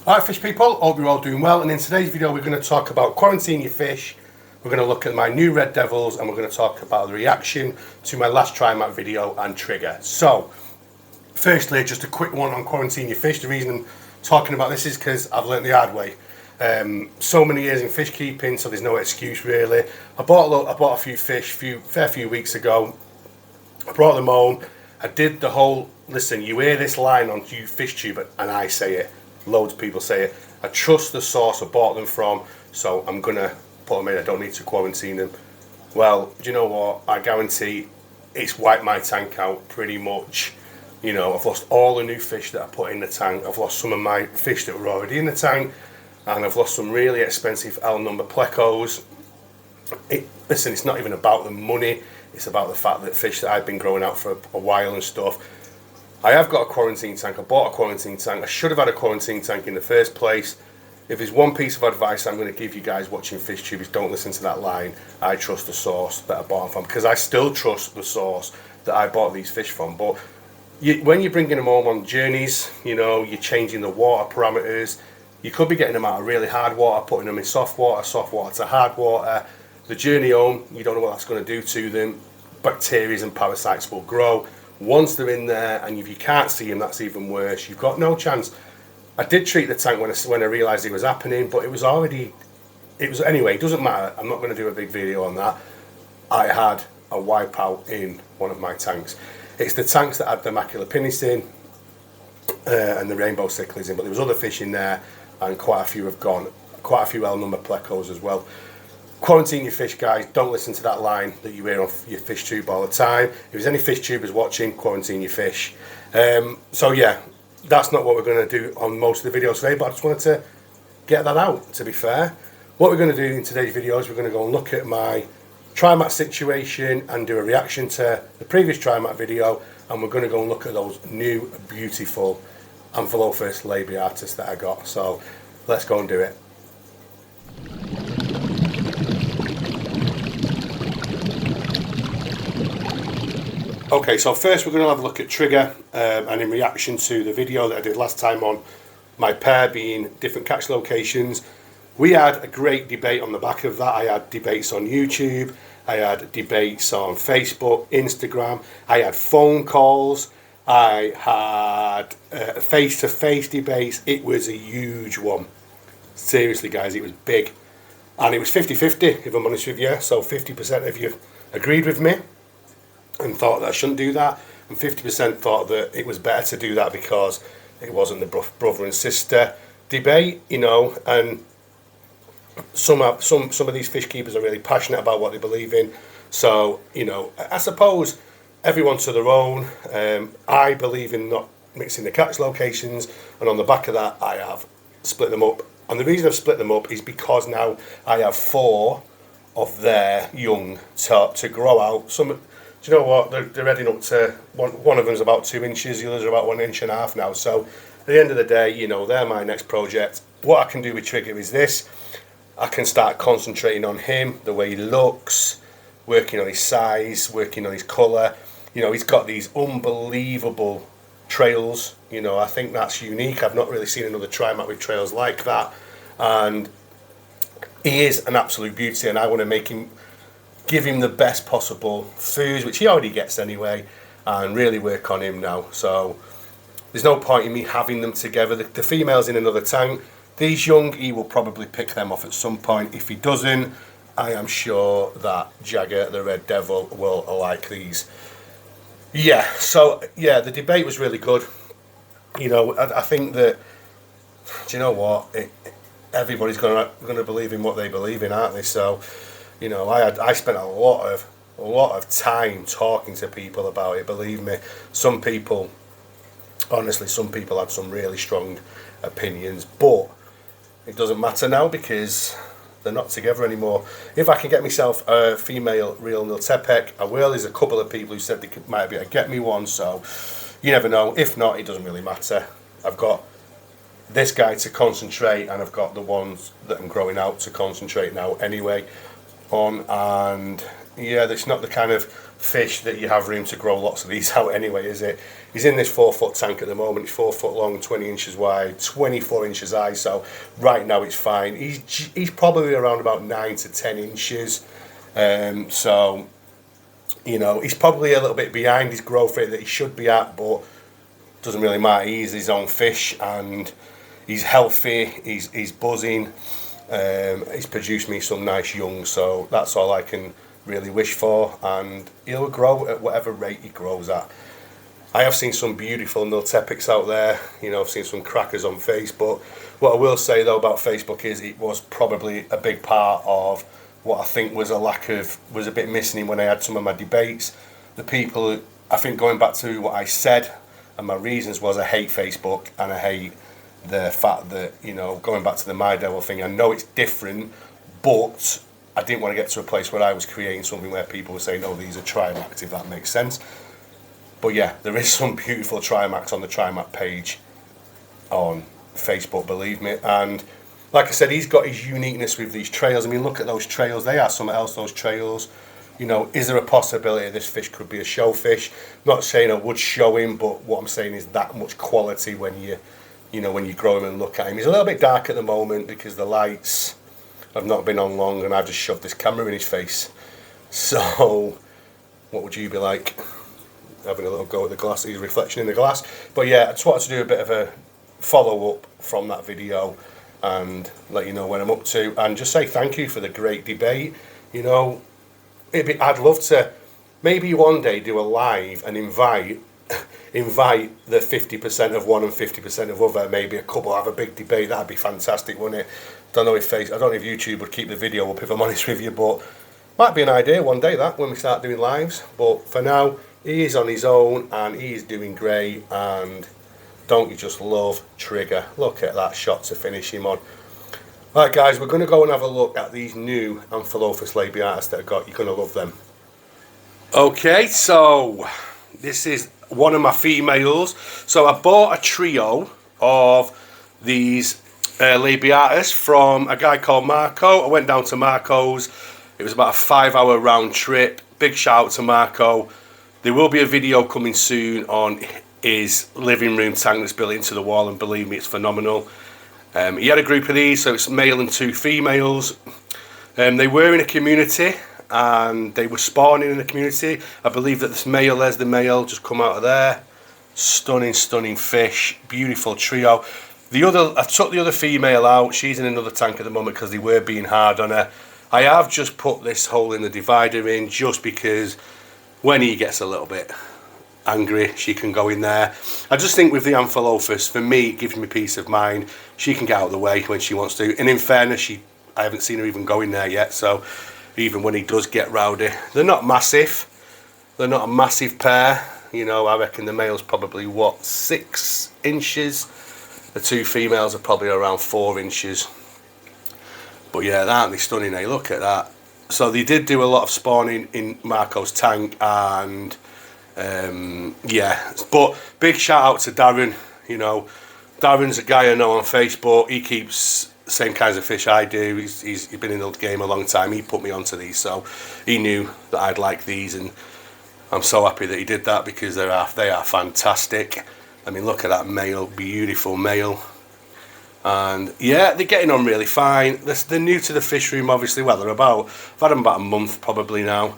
Alright fish people, hope you're all doing well, and in today's video we're going to talk about quarantine your fish. We're going to look at my new red devils and we're going to talk about the reaction to my last Trimac video and trigger. So, firstly, just a quick one on quarantine your fish. The reason I'm talking about this is because I've learnt the hard way. So many years in fish keeping, so there's no excuse really. I bought a few fish fair few weeks ago. I brought them home. I did the whole, listen, you hear this line on FishTube and I say it. Loads of people say it. I trust the source I bought them from, so I'm gonna put them in. I don't need to quarantine them. Well, do you know what? I guarantee it's wiped my tank out pretty much. You know, I've lost all the new fish that I put in the tank. I've lost some of my fish that were already in the tank, and I've lost some really expensive L number plecos. Listen, it's not even about the money. It's about the fact that fish that I've been growing out for a while and stuff. I have got a quarantine tank. I bought a quarantine tank. I should have had a quarantine tank in the first place. If there's one piece of advice I'm going to give you guys watching FishTube is don't listen to that line. I trust the source that I bought them from, because I still trust the source that I bought these fish from. But when you're bringing them home on journeys, you know, you're changing the water parameters. You could be getting them out of really hard water, putting them in soft water to hard water. The journey home, you don't know what that's going to do to them. Bacteria and parasites will grow. Once they're in there, and if you can't see them, that's even worse. You've got no chance. I did treat the tank when I realised it was happening, but it was anyway, it doesn't matter. I'm not going to do a big video on that. I had a wipeout in one of my tanks. It's the tanks that had the macula pinnis in and the rainbow cichlids in, but there was other fish in there, and quite a few have gone. Quite a few L number plecos as well. Quarantine your fish, guys. Don't listen to that line that you hear on your fish tube all the time. If there's any fish tubers watching, quarantine your fish. So yeah, that's not what we're going to do on most of the videos today, but I just wanted to get that out, to be fair. What we're going to do in today's video is we're going to go and look at my Trimac situation and do a reaction to the previous Trimac video, and we're going to go and look at those new beautiful Amphilophus labiatus that I got. So let's go and do it. Okay, so first we're going to have a look at trigger, and in reaction to the video that I did last time on my pair being different catch locations, we had a great debate on the back of that. I had debates on YouTube, I had debates on Facebook, Instagram, I had phone calls, I had face-to-face debates. It was a huge one. Seriously guys, it was big. And it was 50-50 if I'm honest with you, so 50% of you agreed with me and thought that I shouldn't do that, and 50% thought that it was better to do that because it wasn't the brother and sister debate, you know. And some of these fish keepers are really passionate about what they believe in. So, you know, I suppose everyone to their own. I believe in not mixing the catch locations, and on the back of that, I have split them up. And the reason I've split them up is because now I have 4 of their young to grow out. Do you know what? They're heading up to, one of them's about 2 inches, the others are about 1.5 inches now. So at the end of the day, you know, they're my next project. What I can do with Trigger is this. I can start concentrating on him, the way he looks, working on his size, working on his colour. You know, he's got these unbelievable trails. You know, I think that's unique. I've not really seen another Trimac with trails like that. And he is an absolute beauty, and I want to give him the best possible foods, which he already gets anyway, and really work on him now. So there's no point in me having them together. The female's in another tank. These young, he will probably pick them off at some point. If he doesn't, I am sure that Jagger, the red devil, will like these. Yeah, so yeah, the debate was really good. You know, I think that, do you know what? Everybody's going to believe in what they believe in, aren't they? So, you know, I spent a lot of time talking to people about it. Believe me, some people had some really strong opinions, but it doesn't matter now because they're not together anymore. If I can get myself a female real Niltepec, I will. There's a couple of people who said they might be able to get me one, so you never know. If not, it doesn't really matter. I've got this guy to concentrate, and I've got the ones that I'm growing out to concentrate now anyway on. And Yeah, that's not the kind of fish that you have room to grow lots of these out anyway, is it? He's in this 4 foot tank at the moment. It's 4 foot long, 20 inches wide, 24 inches high. So right now it's fine. He's probably around about 9 to 10 inches. So, you know, he's probably a little bit behind his growth rate that he should be at, but doesn't really matter. He's his own fish and he's healthy. He's buzzing. He's produced me some nice young, so that's all I can really wish for, and he'll grow at whatever rate he grows at. I have seen some beautiful Niltepics out there, you know, I've seen some crackers on Facebook. What I will say though about Facebook is it was probably a big part of what I think was a bit missing when I had some of my debates. The people, I think going back to what I said and my reasons was I hate Facebook and I hate the fact that, you know, going back to the My Devil thing, I know it's different, but I didn't want to get to a place where I was creating something where people were saying, oh, these are Trimacs, if that makes sense. But yeah, there is some beautiful Trimacs on the Trimac page on Facebook, believe me. And like I said, he's got his uniqueness with these trails. I mean, look at those trails. They are something else, those trails. You know, is there a possibility this fish could be a show fish? I'm not saying I would show him, but what I'm saying is that much quality when you grow him and look at him. He's a little bit dark at the moment because the lights have not been on long and I've just shoved this camera in his face. So, what would you be like? Having a little go at the glass, his reflection in the glass. But yeah, I just wanted to do a bit of a follow-up from that video and let you know what I'm up to and just say thank you for the great debate. You know, I'd love to maybe one day do a live and invite the 50% of one and 50% of other, maybe a couple, have a big debate. That'd be fantastic, wouldn't it? I don't know if YouTube would keep the video up, if I'm honest with you, but might be an idea one day that when we start doing lives. But for now, he is on his own and he is doing great. And don't you just love Trigger? Look at that shot to finish him on. Right guys, we're going to go and have a look at these new Amphilophus labiatus that I got. You're going to love them. Okay, so this is one of my females. So I bought a trio of these labiatus from a guy called Marco. I went down to Marco's. It was about a 5-hour round trip. Big shout out to Marco. There will be a video coming soon on his living room tank that's built into the wall, and believe me, it's phenomenal. He had a group of these, so it's male and 2 females. They were in a community and they were spawning in a community. I believe that this male, there's the male, just come out of there. Stunning, stunning fish, beautiful trio. I took the other female out. She's in another tank at the moment because they were being hard on her. I have just put this hole in the divider in just because when he gets a little bit angry, she can go in there. I just think with the Amphilophus, for me, it gives me peace of mind. She can get out of the way when she wants to. And in fairness, I haven't seen her even go in there yet. So even when he does get rowdy, they're not massive. They're not a massive pair. You know, I reckon the male's probably, 6 inches? The 2 females are probably around 4 inches. But yeah, aren't they stunning, eh? Look at that. So they did do a lot of spawning in Marco's tank, and yeah. But big shout out to Darren. You know, Darren's a guy I know on Facebook. He keeps the same kinds of fish I do. He's been in the game a long time. He put me onto these, so he knew that I'd like these, and I'm so happy that he did that because they are fantastic. I mean, look at that male, beautiful male. And yeah, they're getting on really fine. They're new to the fish room, obviously. Well, I've had them about a month probably now.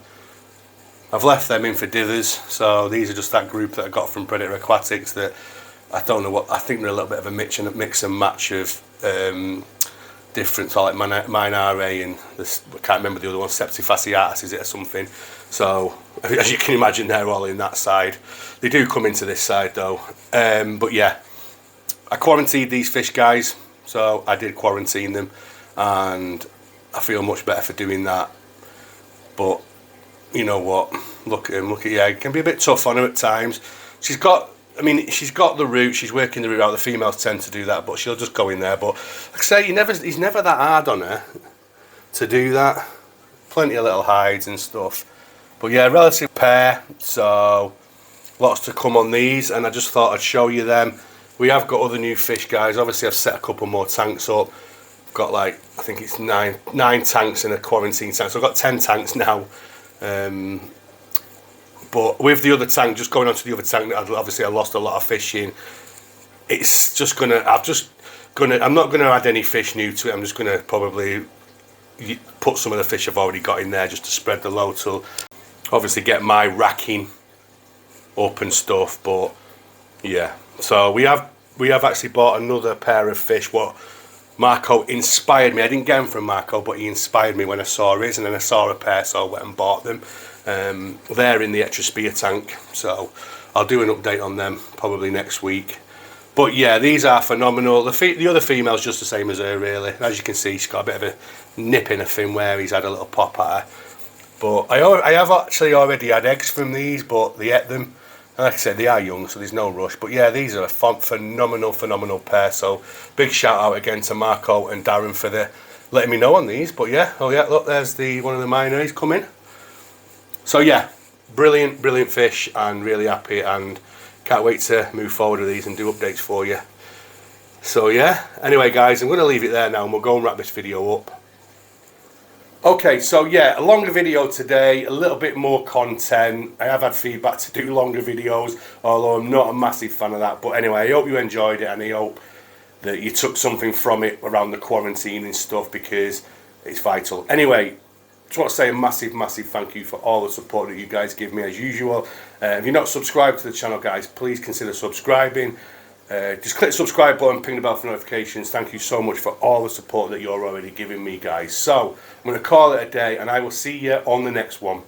I've left them in for dithers, so these are just that group that I got from Predator Aquatics that I don't know what, I think they're a little bit of a mix and match of different, so like mine RA and this, I can't remember the other one, Septifasciatus, is it, or something. So as you can imagine, they're all in that side. They do come into this side though. But yeah, I quarantined these fish, guys, so I did quarantine them, and I feel much better for doing that. But you know what, look at him, look at, yeah, it can be a bit tough on her at times. She's got the route, she's working the route out. The females tend to do that, but she'll just go in there. But like I say, he's never that hard on her to do that. Plenty of little hides and stuff. But yeah, relative pair, so lots to come on these, and I just thought I'd show you them. We have got other new fish, guys. Obviously, I've set a couple more tanks up. I've got like, I think it's nine tanks in a quarantine tank. So I've got 10 tanks now. But with the other tank, just going on to the other tank, obviously I lost a lot of fish in. It's just gonna, I'm not gonna add any fish new to it. I'm just gonna probably put some of the fish I've already got in there just to spread the load to obviously get my racking up and stuff. But yeah, so we have actually bought another pair of fish. What Marco inspired me. I didn't get them from Marco, but he inspired me when I saw his, and then I saw a pair, so I went and bought them. They're in the extra spear tank, so I'll do an update on them probably next week. But yeah, these are phenomenal. The other female's just the same as her, really. As you can see, she's got a bit of a nip in her fin where he's had a little pop at her. But I have actually already had eggs from these, but they ate them. Like I said, they are young, so there's no rush. But yeah, these are a phenomenal pair. So big shout out again to Marco and Darren for letting me know on these. But yeah, oh yeah, look, there's one of the minors coming. So yeah, brilliant fish, and really happy, and can't wait to move forward with these and do updates for you. So yeah, anyway guys, I'm going to leave it there now and we'll go and wrap this video up. Okay, so yeah, a longer video today, a little bit more content. I have had feedback to do longer videos, although I'm not a massive fan of that. But anyway, I hope you enjoyed it, and I hope that you took something from it around the quarantine and stuff, because it's vital. Anyway, just want to say a massive thank you for all the support that you guys give me as usual. If you're not subscribed to the channel, guys, please consider subscribing. Just click the subscribe button, ping the bell for notifications. Thank you so much for all the support that you're already giving me, guys. So I'm going to call it a day, and I will see you on the next one.